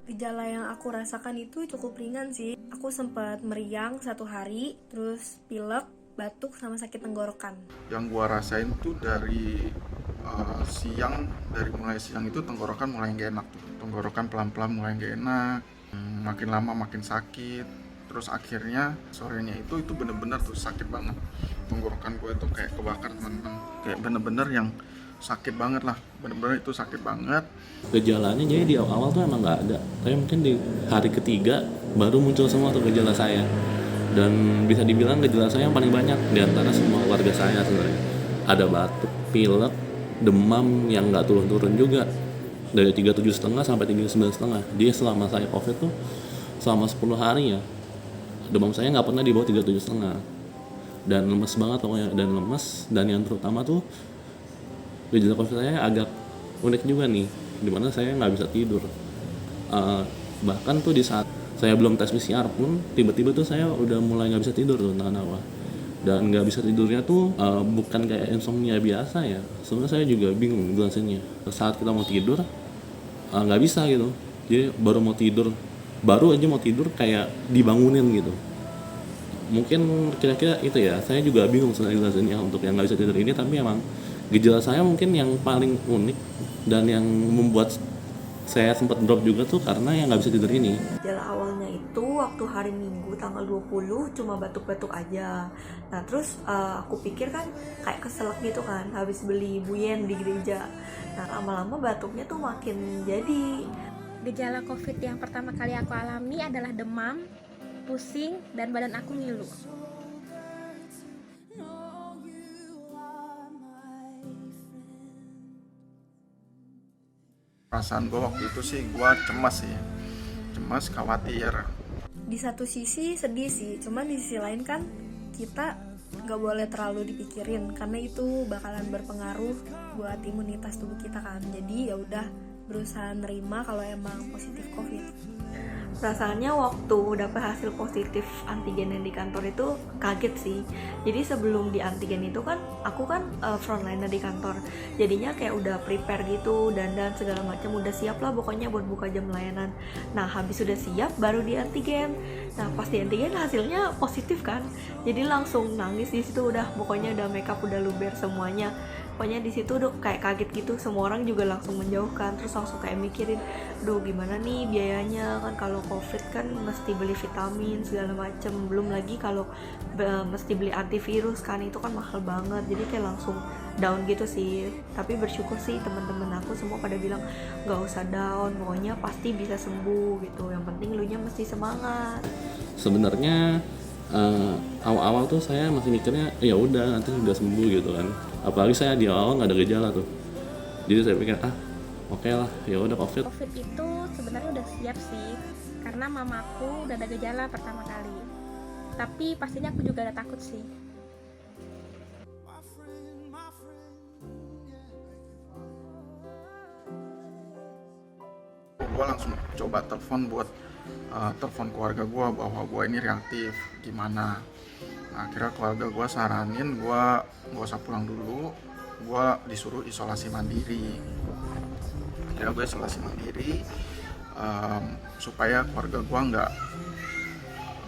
Gejala yang aku rasakan itu cukup ringan sih. Aku sempat meriang 1 hari, terus pilek, batuk, sama sakit tenggorokan. Yang gua rasain tuh dari siang, dari mulai siang itu tenggorokan mulai gak enak tuh. Tenggorokan pelan-pelan mulai gak enak, makin lama makin sakit. Terus akhirnya sorenya itu bener-bener tuh sakit banget. Tenggorokan gue tuh kayak kebakar teman-teman. Kayak bener-bener yang sakit banget lah, bener-bener itu sakit banget. Gejalanya jadi di awal tuh emang nggak ada, tapi mungkin di hari ketiga baru muncul semua tuh gejala saya. Dan bisa dibilang gejala saya yang paling banyak di antara semua warga saya sebenarnya. Ada batuk, pilek, demam yang nggak turun-turun juga, dari 37,5 sampai 39,5. Dia selama saya COVID tuh selama 10 hari ya, demam saya nggak pernah di bawah 37,5. Dan lemes banget pokoknya, dan lemes. Dan yang terutama tuh gejala COVID saya agak unik juga nih, dimana saya nggak bisa tidur. Bahkan tuh di saat saya belum tes PCR pun, tiba-tiba tuh saya udah mulai nggak bisa tidur tuh, entah kenapa. Dan nggak bisa tidurnya tuh bukan kayak insomnia biasa ya. Sebenarnya saya juga bingung jelasinnya. Saat kita mau tidur nggak bisa gitu. Jadi baru aja mau tidur kayak dibangunin gitu. Mungkin kira-kira itu ya. Saya juga bingung sebenarnya jelasinnya untuk yang nggak bisa tidur ini, tapi emang gejala saya mungkin yang paling unik dan yang membuat saya sempat drop juga tuh karena yang nggak bisa tidur ini. Gejala awalnya itu waktu hari Minggu tanggal 20 cuma batuk-batuk aja. Nah terus aku pikir kan kayak keselak gitu kan, habis beli buyen di gereja. Nah lama-lama batuknya tuh makin jadi. Gejala COVID yang pertama kali aku alami adalah demam, pusing, dan badan aku ngilu. Perasaan gue waktu itu sih gue cemas sih, cemas, khawatir. Di satu sisi sedih sih, cuman di sisi lain kan kita nggak boleh terlalu dipikirin karena itu bakalan berpengaruh buat imunitas tubuh kita kan. Jadi ya udah berusaha nerima kalau emang positif COVID. Perasaannya waktu dapat hasil positif antigen yang di kantor itu kaget sih. Jadi sebelum di antigen itu kan aku kan frontliner di kantor. Jadinya kayak udah prepare gitu, dandan segala macam udah siap lah pokoknya buat buka jam layanan. Nah, habis sudah siap baru di antigen. Nah, pas di antigen hasilnya positif kan. Jadi langsung nangis di situ, udah pokoknya udah makeup udah luber semuanya. Pokoknya di situ udah kayak kaget gitu, semua orang juga langsung menjauhkan, terus langsung kayak mikirin, duh gimana nih biayanya kan, kalau COVID kan mesti beli vitamin segala macem, belum lagi kalau mesti beli antivirus kan, itu kan mahal banget. Jadi kayak langsung down gitu sih. Tapi bersyukur sih teman-teman aku semua pada bilang nggak usah down, pokoknya pasti bisa sembuh gitu, yang penting lu nya mesti semangat. Sebenarnya awal-awal tuh saya masih mikirnya ya udah nanti udah sembuh gitu kan. Apalagi saya di awal nggak ada gejala tuh. Jadi saya pikir oke lah, ya udah COVID. COVID itu sebenarnya udah siap sih, karena mamaku udah ada gejala pertama kali. Tapi pastinya aku juga ada takut sih. Gue langsung coba telepon keluarga gue bahwa gue ini reaktif gimana. Nah, akhirnya keluarga gue saranin gue gak usah pulang dulu, gue disuruh isolasi mandiri. Akhirnya gue isolasi mandiri supaya keluarga gue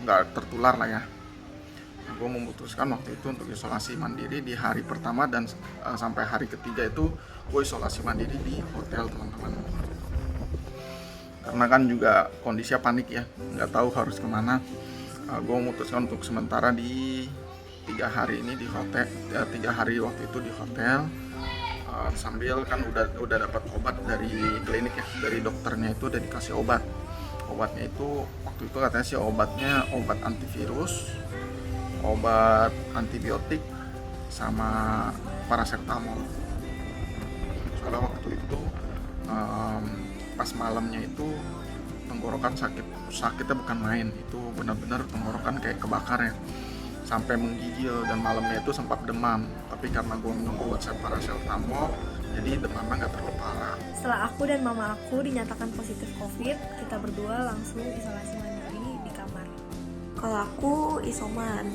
nggak tertular lah ya. Nah, gue memutuskan waktu itu untuk isolasi mandiri di hari pertama dan sampai hari ketiga itu gue isolasi mandiri di hotel teman-teman. Karena kan juga kondisinya panik ya, nggak tahu harus kemana. Gue memutuskan untuk sementara di 3 hari ini di hotel, 3 hari waktu itu di hotel, sambil kan udah dapat obat dari klinik ya, dari dokternya itu udah dikasih obatnya itu waktu itu katanya sih obatnya obat antivirus, obat antibiotik, sama paracetamol. Soalnya waktu itu pas malamnya itu tenggorokan sakitnya bukan main, itu benar-benar tenggorokan kayak kebakar ya, sampai menggigil, dan malamnya itu sempat demam, tapi karena gue minum obat paracetamol jadi demamnya nggak terlalu parah. Setelah aku dan mama aku dinyatakan positif COVID, kita berdua langsung isolasi mandiri di kamar. Kalau aku isoman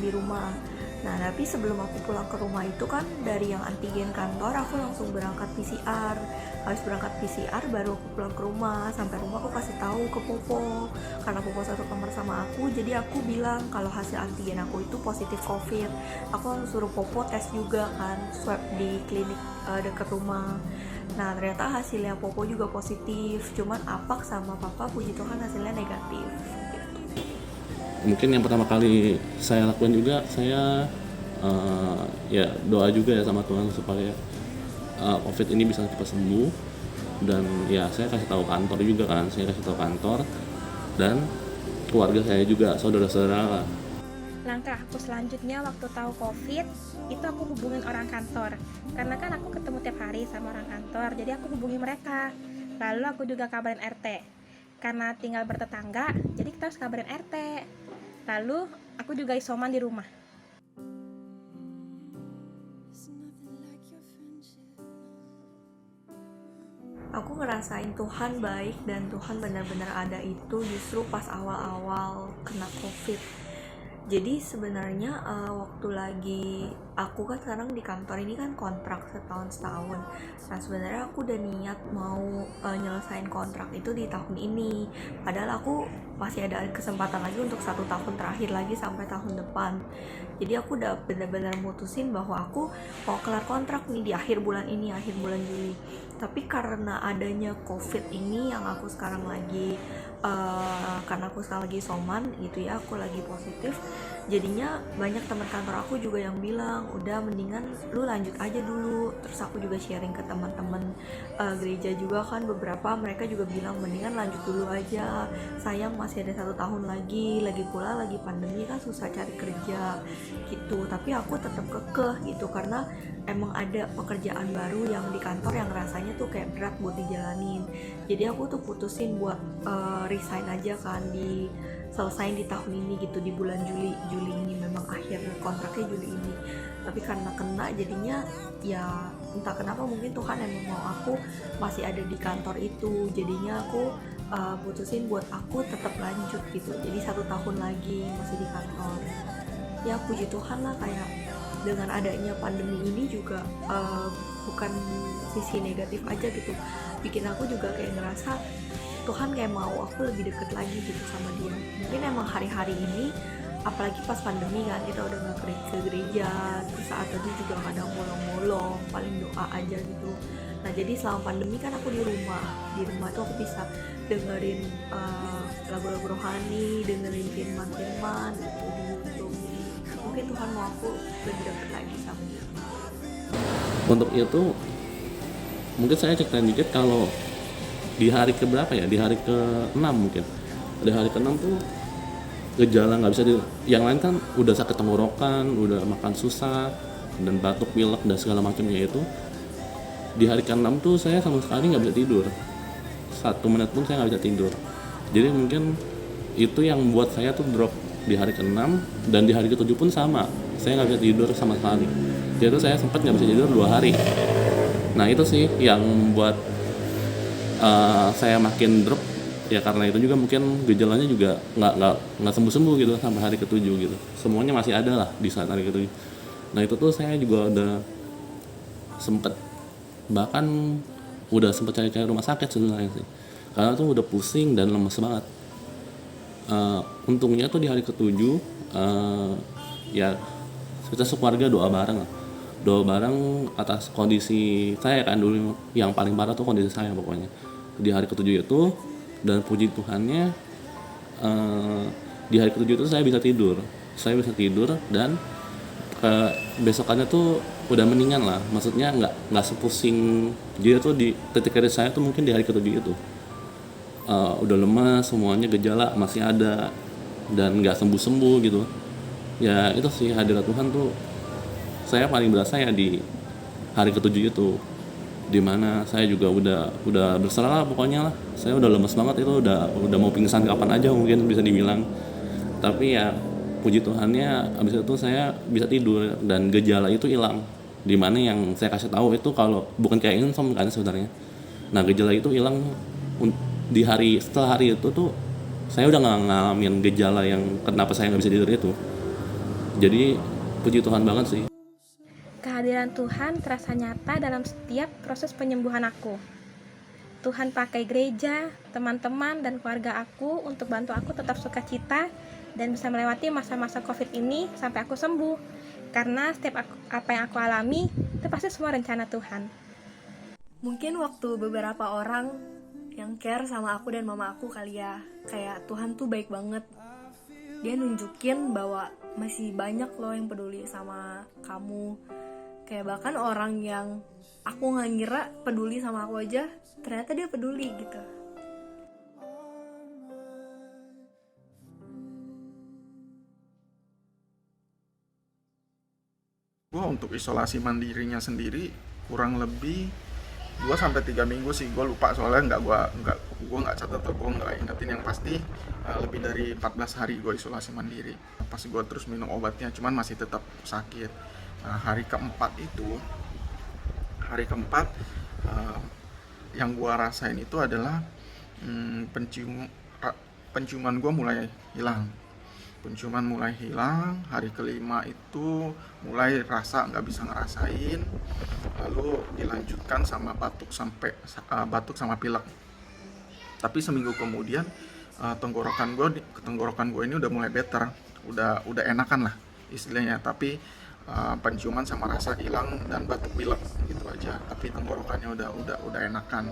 di rumah. Nah, tapi sebelum aku pulang ke rumah itu kan dari yang antigen kantor aku langsung berangkat PCR. Habis berangkat PCR baru aku pulang ke rumah. Sampai rumah aku kasih tahu ke Popo. Karena Popo satu kamar sama aku, jadi aku bilang kalau hasil antigen aku itu positif COVID. Aku langsung suruh Popo tes juga kan, swab di klinik dekat rumah. Nah, ternyata hasilnya Popo juga positif. Cuman Apak sama Papa puji Tuhan hasilnya negatif. Mungkin yang pertama kali saya lakukan juga, saya ya doa juga ya sama Tuhan supaya COVID ini bisa cepat sembuh. Dan ya saya kasih tahu kantor juga kan, saya kasih tahu kantor dan keluarga saya juga, saudara-saudara. Langkah aku selanjutnya waktu tahu COVID itu aku hubungin orang kantor, karena kan aku ketemu tiap hari sama orang kantor, jadi aku hubungi mereka. Lalu aku juga kabarin RT, karena tinggal bertetangga, jadi kita harus kabarin RT. Lalu aku juga isoman di rumah. Aku ngerasain Tuhan baik dan Tuhan benar-benar ada itu justru pas awal-awal kena COVID. Jadi sebenarnya waktu lagi aku kan sekarang di kantor ini kan kontrak setahun. Nah sebenarnya aku udah niat mau nyelesain kontrak itu di tahun ini. Padahal aku masih ada kesempatan lagi untuk 1 tahun terakhir lagi sampai tahun depan. Jadi aku udah benar-benar mutusin bahwa aku mau kelar kontrak nih di akhir bulan ini, akhir bulan Juli. Tapi karena adanya COVID ini yang aku sekarang lagi karena aku sekarang lagi isoman gitu ya, aku lagi positif, jadinya banyak teman kantor aku juga yang bilang udah mendingan lu lanjut aja dulu. Terus aku juga sharing ke teman-teman gereja juga kan, beberapa mereka juga bilang mendingan lanjut dulu aja, sayang masih ada 1 tahun lagi pula lagi pandemi kan susah cari kerja gitu. Tapi aku tetap kekeh gitu karena emang ada pekerjaan baru yang di kantor yang rasanya tuh kayak berat buat dijalanin. Jadi aku tuh putusin buat resign aja kan, selesain di tahun ini gitu, di bulan Juli ini memang akhir kontraknya Juli ini. Tapi karena kena jadinya ya entah kenapa mungkin Tuhan emang mau aku masih ada di kantor itu, jadinya aku putusin buat aku tetap lanjut gitu. Jadi 1 tahun lagi masih di kantor. Ya puji Tuhan lah, kayak dengan adanya pandemi ini juga bukan sisi negatif aja gitu, bikin aku juga kayak ngerasa Tuhan kayak mau aku lebih deket lagi gitu sama dia. Mungkin emang hari-hari ini apalagi pas pandemi kan kita udah gak ke gereja, terus saat tadi juga kadang bolong-bolong, paling doa aja gitu. Nah jadi selama pandemi kan aku di rumah tuh aku bisa dengerin lagu-lagu rohani, dengerin firman-firman gitu di YouTube. Mungkin Tuhan mau aku lebih dekat lagi sama dia. Untuk itu mungkin saya ceritain dikit, kalau di hari keberapa ya, di hari ke-6 mungkin, di hari ke-6 tuh gejala nggak bisa yang lain kan udah sakit tenggorokan, udah makan susah dan batuk pilek dan segala macamnya. Itu di hari ke-6 tuh saya sama sekali nggak bisa tidur, 1 menit pun saya nggak bisa tidur. Jadi mungkin itu yang membuat saya tuh drop di hari ke-6, dan di hari ke-7 pun sama, saya nggak bisa tidur sama sekali. Jadi saya sempat nggak bisa tidur 2 hari. Nah itu sih yang membuat saya makin drop ya, karena itu juga mungkin gejalanya juga nggak sembuh gitu sampai hari ke-7 gitu. Semuanya masih ada lah di saat hari ke-7. Nah itu tuh saya juga udah sempet, bahkan udah sempet cari-cari rumah sakit sebenarnya sih, karena tuh udah pusing dan lemes banget. Untungnya tuh di hari ke-7 ya kita sekeluarga doa bareng atas kondisi saya kan. Dulu yang paling parah tuh kondisi saya pokoknya di hari ke-7 itu, dan puji Tuhannya di hari ke-7 itu saya bisa tidur dan besokannya tuh udah mendingan lah, maksudnya nggak sepusing. Jadi tuh di titik kritis saya tuh mungkin di hari ke-7 itu udah lemas, semuanya gejala masih ada dan nggak sembuh gitu ya. Itu sih hadirat Tuhan tuh saya paling berasa ya di hari ke-7 itu, dimana saya juga udah berserah lah pokoknya lah. Saya udah lemes banget, itu udah mau pingsan kapan aja mungkin bisa dibilang. Tapi ya puji Tuhannya abis itu saya bisa tidur dan gejala itu hilang. Dimana yang saya kasih tahu itu kalau bukan kayak insomnia kan sebenarnya. Nah gejala itu hilang di hari setelah hari itu tuh saya udah nggak ngalamin gejala yang kenapa saya nggak bisa tidur itu. Jadi puji Tuhan banget sih. Kehadiran Tuhan terasa nyata dalam setiap proses penyembuhan aku. Tuhan pakai gereja, teman-teman, dan keluarga aku untuk bantu aku tetap sukacita dan bisa melewati masa-masa COVID ini sampai aku sembuh. Karena setiap apa yang aku alami, itu pasti semua rencana Tuhan. Mungkin waktu beberapa orang yang care sama aku dan mama aku kali ya, kayak Tuhan tuh baik banget. Dia nunjukin bahwa masih banyak loh yang peduli sama kamu. Kayak bahkan orang yang aku gak ngira peduli sama aku aja, ternyata dia peduli gitu. Gue untuk isolasi mandirinya sendiri kurang lebih 2-3 minggu sih. Gue lupa soalnya gue nggak catat atau gue nggak ingetin. Yang pasti lebih dari 14 hari gue isolasi mandiri. Pas gue terus minum obatnya, cuman masih tetap sakit. Nah, hari keempat yang gue rasain itu adalah penciuman gue mulai hilang. Penciuman mulai hilang. Hari kelima itu mulai rasa nggak bisa ngerasain, lalu dilanjutkan sama batuk sama pilek. Tapi seminggu kemudian tenggorokan gue ini udah mulai better, udah enakan lah istilahnya. Tapi penciuman sama rasa hilang dan batuk pilek gitu aja. Tapi tenggorokannya udah enakan.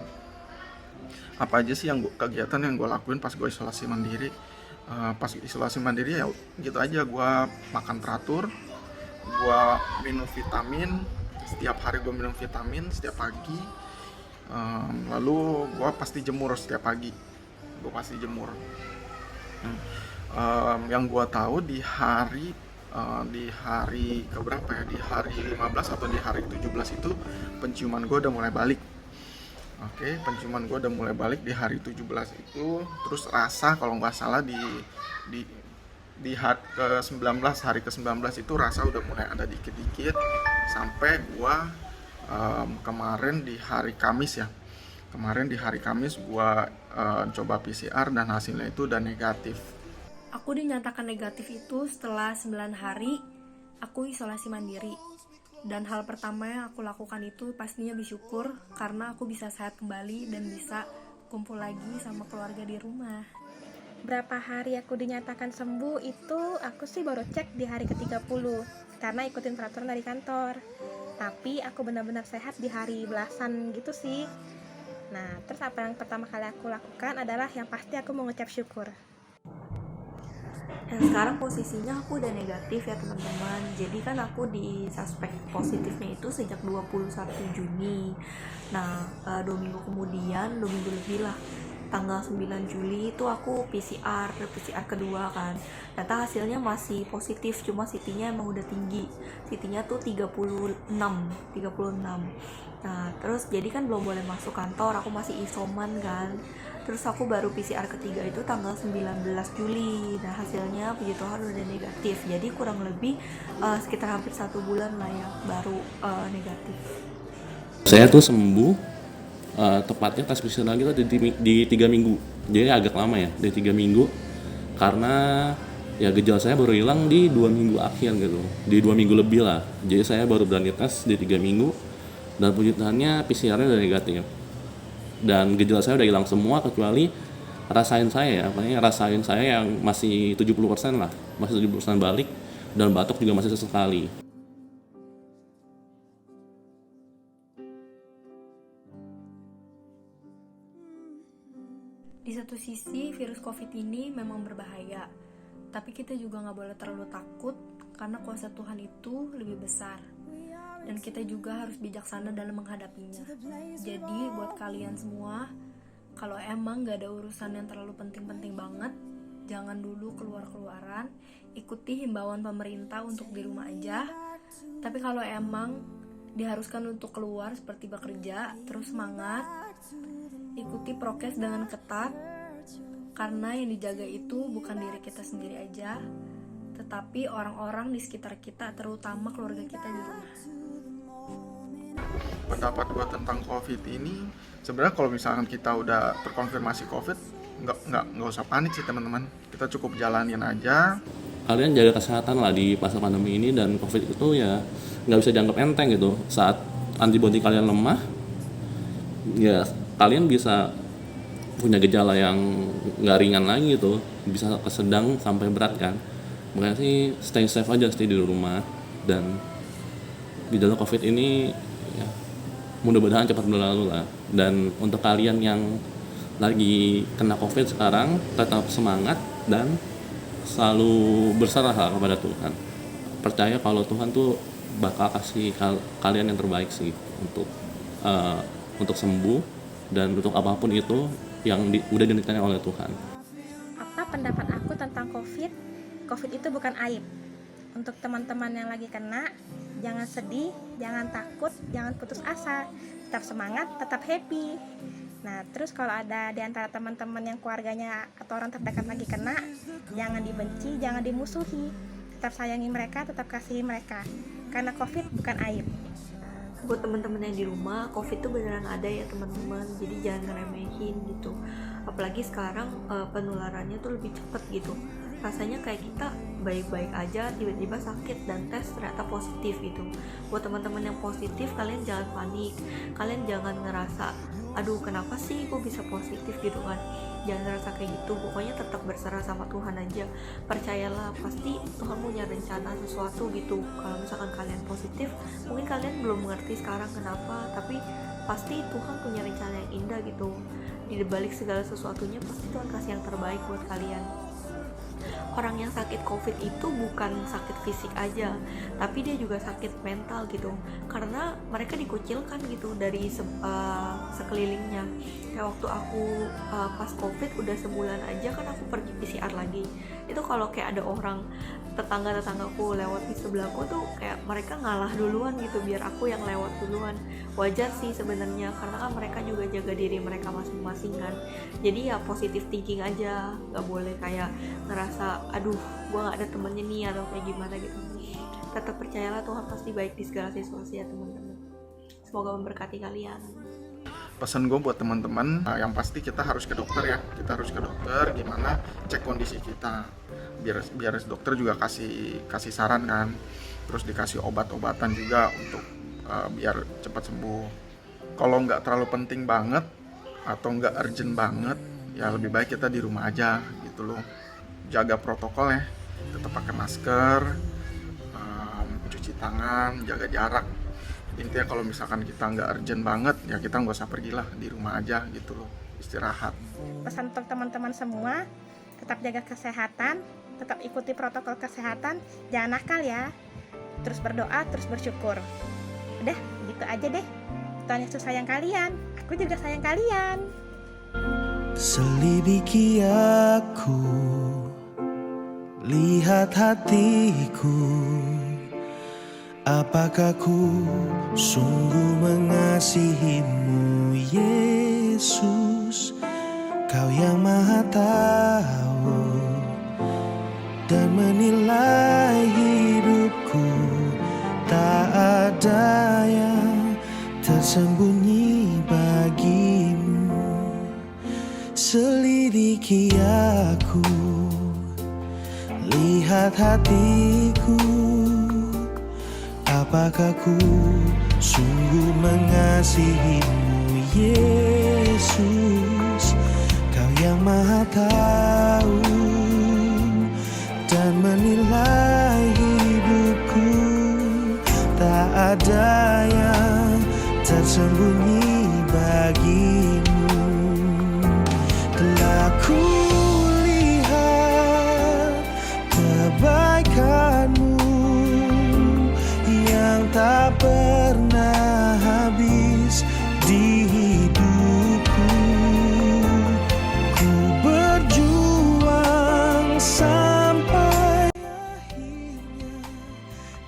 Apa aja sih kegiatan yang gue lakuin pas gue isolasi mandiri? Pas isolasi mandiri ya gitu aja, gue makan teratur, gue minum vitamin, setiap hari gue minum vitamin setiap pagi, lalu gue pasti jemur setiap pagi, yang gue tahu di hari keberapa ya, di hari 15 atau di hari 17 itu penciuman gue udah mulai balik. Penciuman gue udah mulai balik di hari 17 itu. Terus rasa kalau nggak salah di hari ke-19 itu rasa udah mulai ada dikit-dikit. Sampai gue kemarin di hari Kamis gue coba PCR dan hasilnya itu udah negatif. Aku dinyatakan negatif itu setelah 9 hari aku isolasi mandiri. Dan hal pertama yang aku lakukan itu pastinya bersyukur karena aku bisa sehat kembali dan bisa kumpul lagi sama keluarga di rumah. Berapa hari aku dinyatakan sembuh itu aku sih baru cek di hari ke-30 karena ikutin peraturan dari kantor. Tapi aku benar-benar sehat di hari belasan gitu sih. Nah, terus apa yang pertama kali aku lakukan adalah yang pasti aku mengucap syukur. Dan sekarang posisinya aku udah negatif ya teman-teman. Jadi kan aku di suspek positifnya itu sejak 21 Juni. Nah 2 minggu kemudian, 2 minggu lebih lah, tanggal 9 Juli itu aku PCR kedua kan. Ternyata hasilnya masih positif, cuma CT-nya emang udah tinggi. CT-nya tuh 36. Nah terus jadi kan belum boleh masuk kantor, aku masih isoman kan. Terus aku baru PCR ketiga itu tanggal 19 Juli. Nah hasilnya puji Tuhan udah negatif. Jadi kurang lebih sekitar hampir 1 bulan lah yang baru negatif. Saya tuh sembuh tepatnya tes PCR lagi tuh di 3 minggu. Jadi agak lama ya, di 3 minggu. Karena ya gejala saya baru hilang di 2 minggu akhir gitu. Di 2 minggu lebih lah. Jadi saya baru berani tes di 3 minggu. Dan puji Tuhannya PCR-nya udah negatif. Dan gejala saya udah hilang semua kecuali rasain saya yang masih 70% lah, masih 70% balik, dan batuk juga masih sesekali. Di satu sisi virus COVID ini memang berbahaya, tapi kita juga gak boleh terlalu takut karena kuasa Tuhan itu lebih besar. Dan kita juga harus bijaksana dalam menghadapinya. Jadi buat kalian semua, kalau emang gak ada urusan yang terlalu penting-penting banget, jangan dulu keluar-keluaran. Ikuti himbauan pemerintah untuk di rumah aja. Tapi kalau emang diharuskan untuk keluar seperti bekerja, terus semangat. Ikuti prokes dengan ketat, karena yang dijaga itu bukan diri kita sendiri aja, tetapi orang-orang di sekitar kita, terutama keluarga kita di rumah. Pendapat gue tentang COVID ini, sebenarnya kalau misalkan kita udah terkonfirmasi COVID, nggak usah panik sih teman-teman, kita cukup jalanin aja. Kalian jaga kesehatan lah di masa pandemi ini, dan COVID itu ya nggak bisa dianggap enteng gitu. Saat antibodi kalian lemah, ya kalian bisa punya gejala yang nggak ringan lagi gitu, bisa ke sedang sampai berat kan. Makanya sih stay safe aja, stay di rumah, dan gejala COVID ini ya mudah-mudahan cepat berlalu lah. Dan untuk kalian yang lagi kena COVID sekarang, tetap semangat dan selalu berserah kepada Tuhan. Percaya kalau Tuhan tuh bakal kasih kalian yang terbaik sih untuk sembuh dan untuk apapun itu yang udah direncanakan oleh Tuhan. Apa pendapat aku tentang COVID? COVID itu bukan aib. Untuk teman-teman yang lagi kena, jangan sedih, jangan takut, jangan putus asa, tetap semangat, tetap happy. Nah, terus kalau ada di antara teman-teman yang keluarganya atau orang terdekat lagi kena, jangan dibenci, jangan dimusuhi. Tetap sayangi mereka, tetap kasihi mereka. Karena COVID bukan aib. Buat teman-teman yang di rumah, COVID tuh beneran ada ya teman-teman, jadi jangan ngeremehin gitu. Apalagi sekarang penularannya tuh lebih cepet gitu. Rasanya kayak kita baik-baik aja, tiba-tiba sakit dan tes ternyata positif gitu. Buat teman-teman yang positif, kalian jangan panik, kalian jangan ngerasa aduh kenapa sih gue bisa positif gitu kan. Jangan ngerasa kayak gitu, pokoknya tetap berserah sama Tuhan aja. Percayalah, pasti Tuhan punya rencana sesuatu gitu. Kalau misalkan kalian positif, mungkin kalian belum mengerti sekarang kenapa, tapi pasti Tuhan punya rencana yang indah gitu. Di balik segala sesuatunya pasti Tuhan kasih yang terbaik buat kalian. Orang yang sakit COVID itu bukan sakit fisik aja, tapi dia juga sakit mental gitu, karena mereka dikucilkan gitu dari sekelilingnya. Kayak waktu aku pas COVID udah sebulan aja kan aku pergi PCR lagi, itu kalau kayak ada orang tetanggaku lewat di sebelahku tuh kayak mereka ngalah duluan gitu biar aku yang lewat duluan. Wajar sih sebenarnya, karena kan mereka juga jaga diri mereka masing-masing kan. Jadi ya positive thinking aja, nggak boleh kayak ngerasa aduh gue nggak ada temennya nih atau kayak gimana gitu. Tetap percayalah Tuhan pasti baik di segala situasi ya teman-teman. Semoga memberkati kalian. Pesan gue buat teman-teman, yang pasti kita harus ke dokter ya. Kita harus ke dokter, gimana cek kondisi kita, biar dokter juga kasih saran kan, terus dikasih obat-obatan juga untuk biar cepat sembuh. Kalau nggak terlalu penting banget atau nggak urgent banget, ya lebih baik kita di rumah aja gitu loh. Jaga protokol ya, tetap pakai masker, cuci tangan, jaga jarak. Intinya kalau misalkan kita nggak urgent banget, ya kita nggak usah pergilah, di rumah aja gitu loh, istirahat. Pesan untuk teman-teman semua, tetap jaga kesehatan, tetap ikuti protokol kesehatan, jangan nakal ya. Terus berdoa, terus bersyukur. Udah, gitu aja deh. Tuhan Yesus sayang kalian, aku juga sayang kalian. Selidiki aku, lihat hatiku, apakah ku sungguh mengasihimu Yesus. Kau yang maha tahu dan menilai hidupku, tak ada yang tersembunyi bagimu. Selidiki aku, lihat hatiku, apakah ku sungguh mengasihimu Yesus. Kau yang maha tahu dan menilai hidupku, tak ada yang tersembunyi bagimu. Telah ku lihat kebaikanmu yang tak pernah habis di hidupku. Ku berjuang sampai akhirnya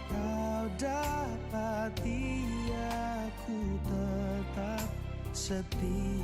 kau dapati aku tetap setia.